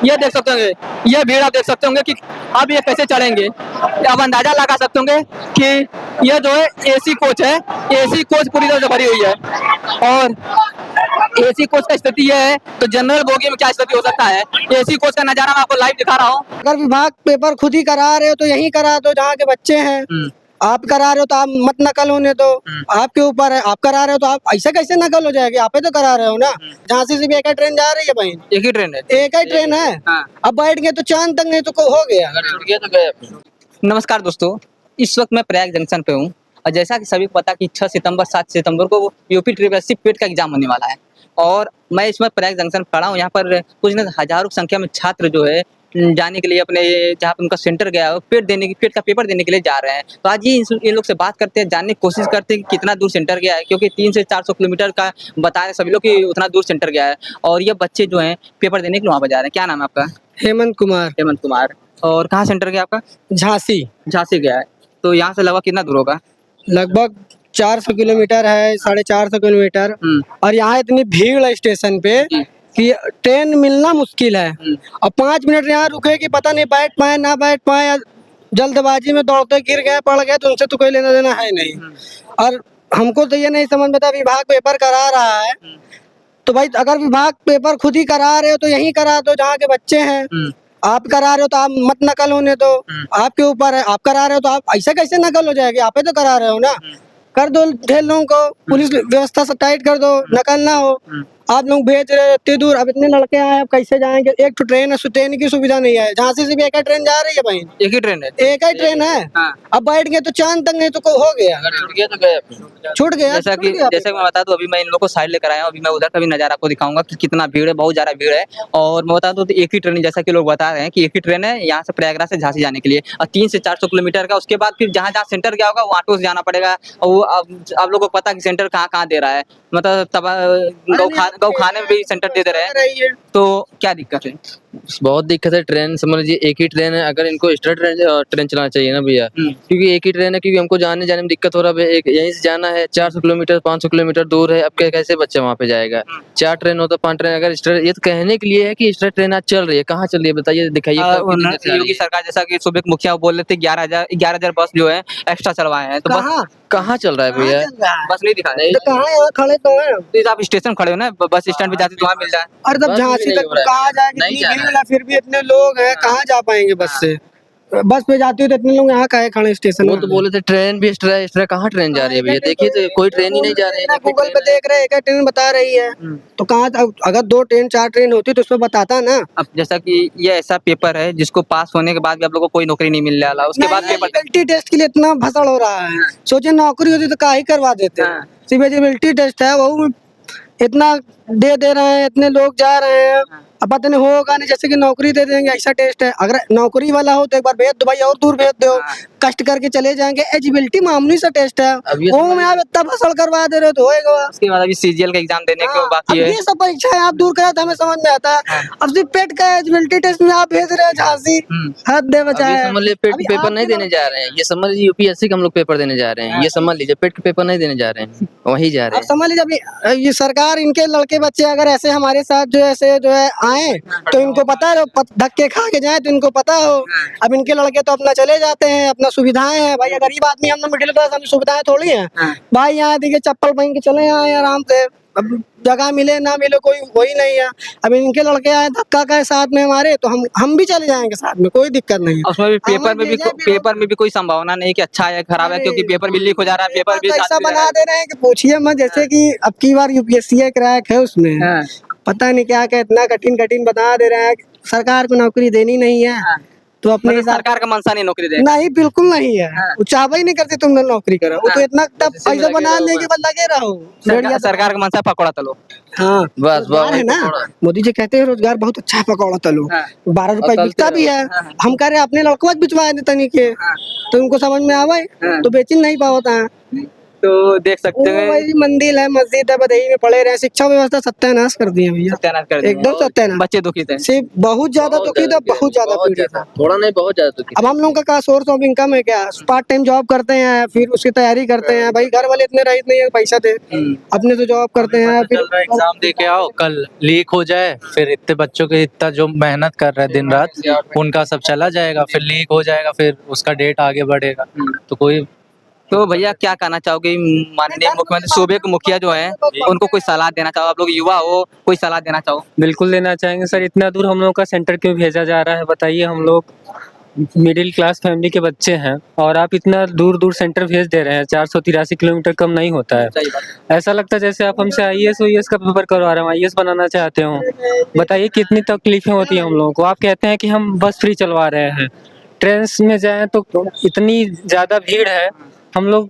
ये देख सकते होंगे, ये भीड़ आप देख सकते होंगे कि अब ये कैसे चढ़ेंगे। अब अंदाजा लगा सकते होंगे कि ये जो है एसी कोच है, एसी कोच पूरी तरह से भरी हुई है। और एसी कोच का स्थिति ये है तो जनरल बोगी में क्या स्थिति हो सकता है, एसी कोच का नजारा मैं आपको लाइव दिखा रहा हूँ। अगर विभाग पेपर खुद ही करा रहे हो तो यहीं करा दो जहाँ के बच्चे हैं। आप करा रहे हो तो आप मत नकल होने दो, आपके ऊपर है। आप करा रहे हो तो आप ऐसे कैसे नकल हो जाएगी, आप ही तो करा रहे हो ना। झांसी से भी एक ही ट्रेन जा रही है भाई, एक ही ट्रेन है, एक ही ट्रेन है। हाँ। अब बैठ गए तो चांद तक, नहीं तो हो गया। अगर छूट गया तो गए। नमस्कार दोस्तों, इस वक्त मैं प्रयाग जंक्शन पे हूँ और जैसा कि सभी को पता कि 6 सितंबर 7 सितंबर को यूपी ट्रिपल पेट का एग्जाम होने वाला है और मैं इसमें प्रयाग जंक्शन खड़ा हूँ। यहाँ पर कुछ न हजारों की संख्या में छात्र जो है जाने के लिए अपने जहाँ पे उनका सेंटर गया है पेट का पेपर देने के लिए जा रहे हैं। तो आज ये इन लोग से बात करते हैं, जानने की कोशिश करते हैं कि कितना दूर सेंटर गया है, क्योंकि 300 से 400 किलोमीटर का बता रहे सभी लोग कि उतना दूर सेंटर गया है। और ये बच्चे जो हैं पेपर देने के लिए वहाँ पर जा रहे हैं। क्या नाम है आपका? हेमंत कुमार। हेमंत कुमार। और कहाँ सेंटर गया आपका? झांसी। झांसी गया है। तो यहाँ से लगभग कितना दूर होगा? लगभग 400 किलोमीटर है, 450 किलोमीटर। और यहाँ इतनी भीड़ है स्टेशन पे कि ट्रेन मिलना मुश्किल है। और 5 मिनट यहाँ रुके कि पता नहीं बैठ पाए ना बैठ पाए, या जल्दबाजी में दौड़ते गिर गए पड़ गए तो उनसे तो कोई लेना देना है नहीं। और हमको तो ये नहीं समझ में आता, विभाग पेपर करा रहा है तो भाई अगर विभाग पेपर खुद ही करा रहे हो तो यहीं करा दो जहाँ के बच्चे हैं। आप करा रहे हो तो आप मत नकल होने दो, आपके ऊपर है। आप करा रहे हो तो आप ऐसे कैसे नकल हो जाएगी, आप ही तो करा रहे हो ना। कर दो ढेर लोगों को, पुलिस व्यवस्था से टाइट कर दो, नकल ना हो। आप लोग भेज रहे हो इतनी दूर, अब इतने लड़के आए अब कैसे जाएंगे। एक तो ट्रेन है, ट्रेन की सुविधा नहीं है। झांसी से भी एक ही ट्रेन जा रही है भाई, एक ही ट्रेन है, एक ही ट्रेन है। हाँ। अब बैठ गए तो चांद तक, नहीं तो हो गया। अगर छूट गया तो गए, छूट गया। जैसा मैं बता दूं, अभी मैं इन लोगों को साइड लेकर आया हूँ। अभी मैं उधर का भी नजारा आपको दिखाऊंगा कि कितना भीड़ है, बहुत ज्यादा भीड़ है। और मैं बता दूं तो एक ही ट्रेन, जैसा कि लोग बता रहे हैं कि एक ही ट्रेन है यहाँ से प्रयागराज से झांसी जाने के लिए, और 300 से 400 किलोमीटर का। उसके बाद फिर जहाँ जहाँ सेंटर गया होगा वो ऑटो से जाना पड़ेगा। और वो आप लोगों को पता है कि सेंटर कहाँ कहाँ दे रहा है, मतलब तब गौ खाने में भी सेंटर दे रहे हैं। तो क्या दिक्कत है? बहुत दिक्कत है। ट्रेन समझ लीजिए एक ही ट्रेन है, अगर इनको एक्स्ट्रा ट्रेन चलाना चाहिए ना भैया, क्योंकि एक ही ट्रेन है। क्योंकि हमको जाने में दिक्कत हो रहा है। एक यहीं से जाना है 400 किलोमीटर 500 किलोमीटर दूर है, अब कैसे बच्चा वहाँ पे जाएगा। 4 ट्रेन हो तो 5 ट्रेन, अगर एक्स्ट्रा, ये तो कहने के लिए है कि एक्स्ट्रा ट्रेन आज चल रही है, कहाँ चल रही है बताइए, दिखाइए। योगी सरकार जैसा कि सुबह मुखिया बोल रहे थे 11,000 बस जो है एक्स्ट्रा चलवाए हैं, तो बस कहाँ चल रहा है भैया? बस नहीं दिखा रहे। कहाँ यहाँ खड़े तो हैं, तो आप स्टेशन खड़े हो ना, बस स्टैंड पे जाते तो वहाँ मिल जाए। और जब झांसी तक कहाँ जाएगी, इतनी भीड़ है, फिर भी इतने लोग हैं, कहाँ जा पाएंगे बस से। बस पे जाती हो तो इतने लोग यहाँ काहे खड़े स्टेशन वो में। तो बोले थे ट्रेन भी एक्स्ट्रा कहाँ ट्रेन जा रही है भैया? देखिए तो कोई ट्रेन ही नहीं जा रही है। गूगल पे देख रहे हैं एक ट्रेन बता रही है, तो कहाँ अगर 2 ट्रेन 4 ट्रेन होती तो उसमें बताता ना। अब जैसा कि ये ऐसा पेपर है जिसको पास होने के बाद भी आप लोगों को कोई नौकरी नहीं मिलने वाला, उसके बाद पेपर एलिजिबिलिटी टेस्ट के लिए इतना भसड़ हो रहा है। सोचे नौकरी होती तो काहे करवा देते। सिर्फ एलिजिबिलिटी टेस्ट है, वो इतना दे रहे हैं, इतने लोग जा रहे हैं, अब पता नहीं होगा नहीं। जैसे कि नौकरी दे देंगे, ऐसा टेस्ट है। अगर नौकरी वाला हो तो एक बार भेज दो भाई, और दूर भेज दो, कष्ट करके चले जाएंगे। एलिजिबिलिटी मामूली सा टेस्ट है, वो में आप इतना भसड़ करवा दे रहे हो तो होएगा। उसके बाद अभी सीजीएल का एग्जाम देने के बाकी है। ये सब परीक्षा आप दूर करा तो हमें समझ में आता है। अब सिर्फ पेट का एलिजिबिलिटी टेस्ट में आप भेज रहे हैं झांसी, हद दे बचा है। समझ लीजिए पेट के पेपर नहीं देने जा रहे हैं, ये समझ लीजिए यूपीएससी का हम लोग पेपर देने जा रहे हैं। ये समझ लीजिए पेट के पेपर नहीं देने जा रहे हैं, वही जा रहे अब समझ लीजिए अभी ये सरकार, इनके लड़के बच्चे अगर ऐसे हमारे साथ जो है आए तो इनको पता है, धक्के खा के जाए तो इनको पता हो। अब इनके लड़के तो अपना चले जाते हैं, अपना सुविधाएं हैं भाई। गरीब आदमी हम मिडिल क्लास, हमें सुविधाएं थोड़ी हैं भाई। यहाँ देखिए चप्पल पहन के चले आए आराम से, अब जगह मिले ना मिले कोई वही नहीं है। अब इनके लड़के आए धक्का का साथ में हमारे, तो हम भी चले जाएंगे साथ में, कोई दिक्कत नहीं है। उसमें भी पेपर में भी कोई संभावना नहीं कि अच्छा है खराब है, क्योंकि पेपर भी लीक हो जा रहा है। पेपर भी ऐसा बना दे रहे हैं कि पूछिए मत। जैसे कि अब की बार यूपीएससी क्रैक है, उसमें पता नहीं क्या क्या इतना कठिन बता दे रहा है। सरकार को नौकरी देनी नहीं है तो अपने सरकार का मनसा नहीं नौकरी देगा। नहीं, बिल्कुल नहीं है। वो चाहवा ही नहीं करते तुम नौकरी करो। वो तो इतना टफ पैसा बना लेके बस लगे रहो। सरकार का मनसा पकौड़ा तलो। हाँ बस है ना। मोदी जी कहते हैं रोजगार बहुत अच्छा है, पकौड़ा तलो। 12 रुपए बिकता भी है। हम कह रहे हैं अपने लड़कों को बिचवा दे तनी के, तो उनको समझ में आवे तो बेचिन नहीं पाता है। तो देख सकते वो हैं भाई मंदिर है, मस्जिद है, बदही में पड़े रहे, शिक्षा व्यवस्था सत्यानाश कर दी है भैया, सत्यानाश कर दिया। एकदम सत्यानाश। बच्चे दुखी थे। सिर्फ बहुत ज्यादा दुखी था, बहुत ज्यादा पीड़ित था। थोड़ा नहीं बहुत ज्यादा दुखी अब हम लोगों का सोर्स ऑफ इनकम है क्या, पार्ट टाइम जॉब करते हैं, फिर उसकी तैयारी करते हैं, भाई घर वाले इतने रहित नहीं है पैसा दे, अपने तो जॉब करते हैं, फिर एग्जाम दे के आओ, कल लीक हो जाए, फिर इतने बच्चों के इतना जो मेहनत कर रहे हैं दिन रात, उनका सब चला जाएगा, फिर लीक हो जाएगा, फिर उसका डेट आगे बढ़ेगा। तो कोई तो भैया क्या कहना चाहोगे, माननीय मुख्यमंत्री सूबे के मुखिया जो हैं उनको कोई सलाह देना चाहो, आप लोग युवा हो, कोई सलाह देना चाहो? बिल्कुल देना चाहेंगे सर। इतना दूर हम लोग का सेंटर क्यों भेजा जा रहा है बताइए? हम लोग मिडिल क्लास फैमिली के बच्चे हैं और आप इतना दूर दूर सेंटर भेज दे रहे हैं। 483 किलोमीटर कम नहीं होता है। सही बात। ऐसा लगता है जैसे आप हमसे IAS का पेपर करवा रहे हैं, IAS बनाना चाहते हो। बताइए कितनी तकलीफें होती हैं हम लोगों को। आप कहते हैं कि हम बस फ्री चलवा रहे हैं, ट्रेन में जाएं तो इतनी ज़्यादा भीड़ है, हम लोगों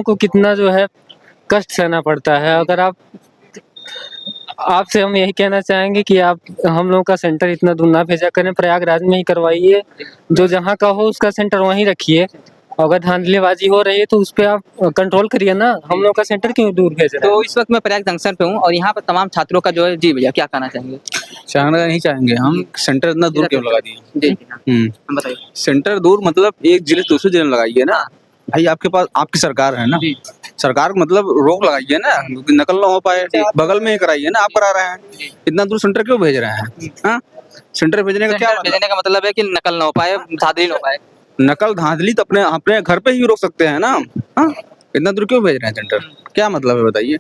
को कितना जो है कष्ट सहना पड़ता है। अगर आपसे हम यही कहना चाहेंगे कि आप हम लोगों का सेंटर इतना दूर ना भेजा करें, प्रयागराज में ही करवाइए। जो जहाँ का हो उसका सेंटर वहीं रखिए। अगर धांधलीबाजी हो रही है तो उस पर आप कंट्रोल करिए ना। हम लोग का सेंटर क्यों दूर भेज रहे हैं? तो इस वक्त मैं प्रयाग जंक्शन पे हूँ और यहाँ पर तमाम छात्रों का जो है, जी भैया क्या कहना चाहेंगे? चाहना नहीं चाहेंगे हम, सेंटर इतना दूर क्यों लगा दिए? जी जी हाँ, हम बताइए। सेंटर दूर मतलब एक जिले से दूसरे जिले में लगाइए ना भाई, आपके पास आपकी सरकार है ना, सरकार को मतलब रोक लगाइए ना, नकल ना हो पाए, बगल में ही कराइए ना, आप करा रहे हैं, इतना दूर सेंटर क्यों भेज रहे हैं? हाँ, सेंटर भेजने का क्या सेंटर भेजने का मतलब है कि नकल ना हो पाए, धांधली ना हो पाए। नकल धांधली तो अपने अपने घर पे ही रोक सकते हैं ना। हाँ, इतना दूर क्यों भेज रहे हैं सेंटर, क्या मतलब है बताइए?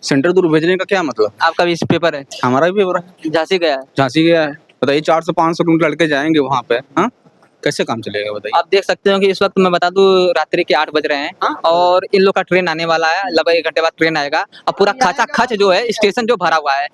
सेंटर दूर भेजने का क्या मतलब? आपका भी पेपर है, हमारा भी पेपर है, झांसी गया है। झांसी गया है, बताइए 400-500 किलोमीटर लड़के जाएंगे वहाँ पे, हाँ कैसे काम चलेगा बताइए? आप देख सकते हो कि इस वक्त मैं बता दूं रात्रि के 8 बज रहे हैं और इन लोग का ट्रेन आने वाला है, लगभग 1 घंटे बाद ट्रेन आएगा और पूरा खचा खच जो है स्टेशन जो भरा हुआ है।